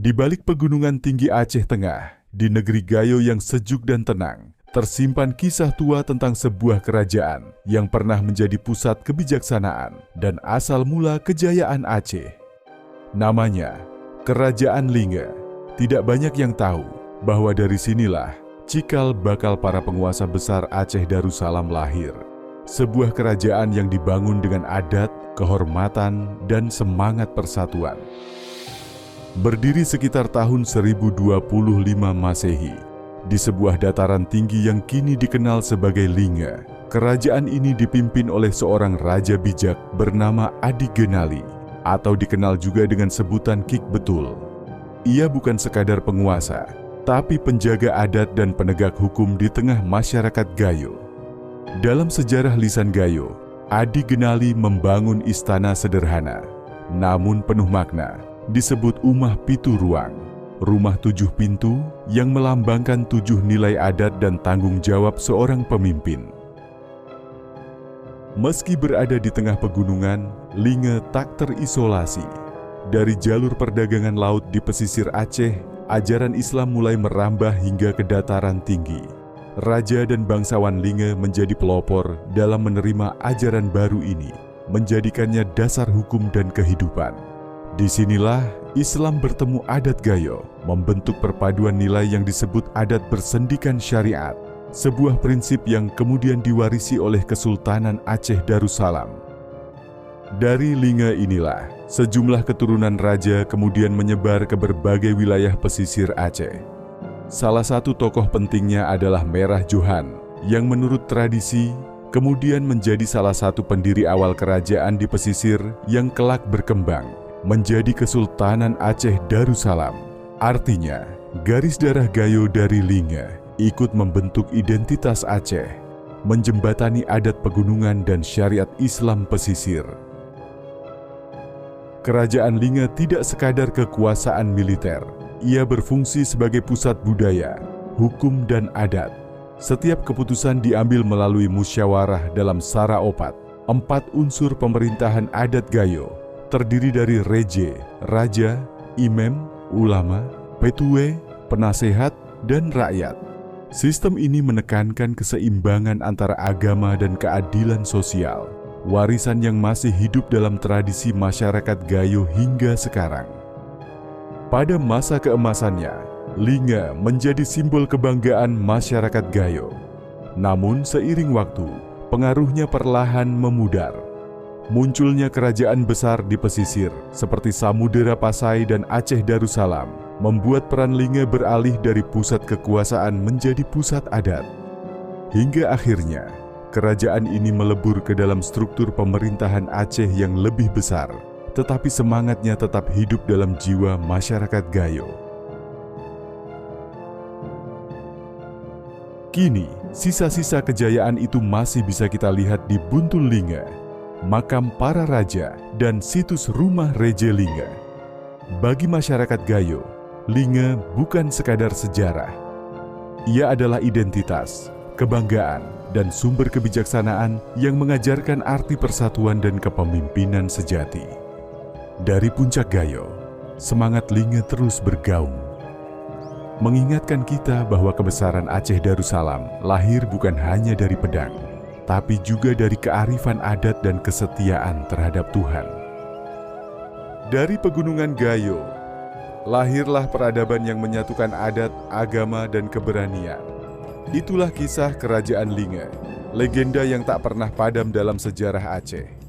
Di balik pegunungan tinggi Aceh Tengah, di negeri Gayo yang sejuk dan tenang, tersimpan kisah tua tentang sebuah kerajaan yang pernah menjadi pusat kebijaksanaan dan asal mula kejayaan Aceh. Namanya, Kerajaan Linge. Tidak banyak yang tahu bahwa dari sinilah cikal bakal para penguasa besar Aceh Darussalam lahir. Sebuah kerajaan yang dibangun dengan adat, kehormatan, dan semangat persatuan. Berdiri sekitar tahun 1025 Masehi, di sebuah dataran tinggi yang kini dikenal sebagai Linge, kerajaan ini dipimpin oleh seorang raja bijak bernama Adi Genali, atau dikenal juga dengan sebutan Kik Betul. Ia bukan sekadar penguasa, tapi penjaga adat dan penegak hukum di tengah masyarakat Gayo. Dalam sejarah lisan Gayo, Adi Genali membangun istana sederhana, namun penuh makna, disebut Umah Pitu Ruang, rumah 7 pintu yang melambangkan 7 nilai adat dan tanggung jawab seorang pemimpin. Meski berada di tengah pegunungan, Linge tak terisolasi. Dari jalur perdagangan laut di pesisir Aceh, ajaran Islam mulai merambah hingga ke dataran tinggi. Raja dan bangsawan Linge menjadi pelopor dalam menerima ajaran baru ini, menjadikannya dasar hukum dan kehidupan. Disinilah Islam bertemu adat Gayo, membentuk perpaduan nilai yang disebut adat bersendikan syariat, sebuah prinsip yang kemudian diwarisi oleh Kesultanan Aceh Darussalam. Dari Linge inilah, sejumlah keturunan raja kemudian menyebar ke berbagai wilayah pesisir Aceh. Salah satu tokoh pentingnya adalah Merah Johan, yang menurut tradisi kemudian menjadi salah satu pendiri awal kerajaan di pesisir yang kelak berkembang menjadi Kesultanan Aceh Darussalam. Artinya, garis darah Gayo dari Linge ikut membentuk identitas Aceh, menjembatani adat pegunungan dan syariat Islam pesisir. Kerajaan Linge tidak sekadar kekuasaan militer, ia berfungsi sebagai pusat budaya, hukum dan adat. Setiap keputusan diambil melalui musyawarah dalam Sara Opat. 4 unsur pemerintahan adat Gayo terdiri dari reje, raja, imam, ulama, petue, penasehat, dan rakyat. Sistem ini menekankan keseimbangan antara agama dan keadilan sosial, warisan yang masih hidup dalam tradisi masyarakat Gayo hingga sekarang. Pada masa keemasannya, Linge menjadi simbol kebanggaan masyarakat Gayo. Namun seiring waktu, pengaruhnya perlahan memudar. Munculnya kerajaan besar di pesisir seperti Samudera Pasai dan Aceh Darussalam membuat peran Linge beralih dari pusat kekuasaan menjadi pusat adat. Hingga akhirnya, kerajaan ini melebur ke dalam struktur pemerintahan Aceh yang lebih besar, tetapi semangatnya tetap hidup dalam jiwa masyarakat Gayo. Kini, sisa-sisa kejayaan itu masih bisa kita lihat di Buntul Linge, makam para raja, dan situs rumah Reje Linge. Bagi masyarakat Gayo, Linge bukan sekadar sejarah. Ia adalah identitas, kebanggaan, dan sumber kebijaksanaan yang mengajarkan arti persatuan dan kepemimpinan sejati. Dari puncak Gayo, semangat Linge terus bergaung, mengingatkan kita bahwa kebesaran Aceh Darussalam lahir bukan hanya dari pedang, tapi juga dari kearifan adat dan kesetiaan terhadap Tuhan. Dari pegunungan Gayo, lahirlah peradaban yang menyatukan adat, agama, dan keberanian. Itulah kisah Kerajaan Linge, legenda yang tak pernah padam dalam sejarah Aceh.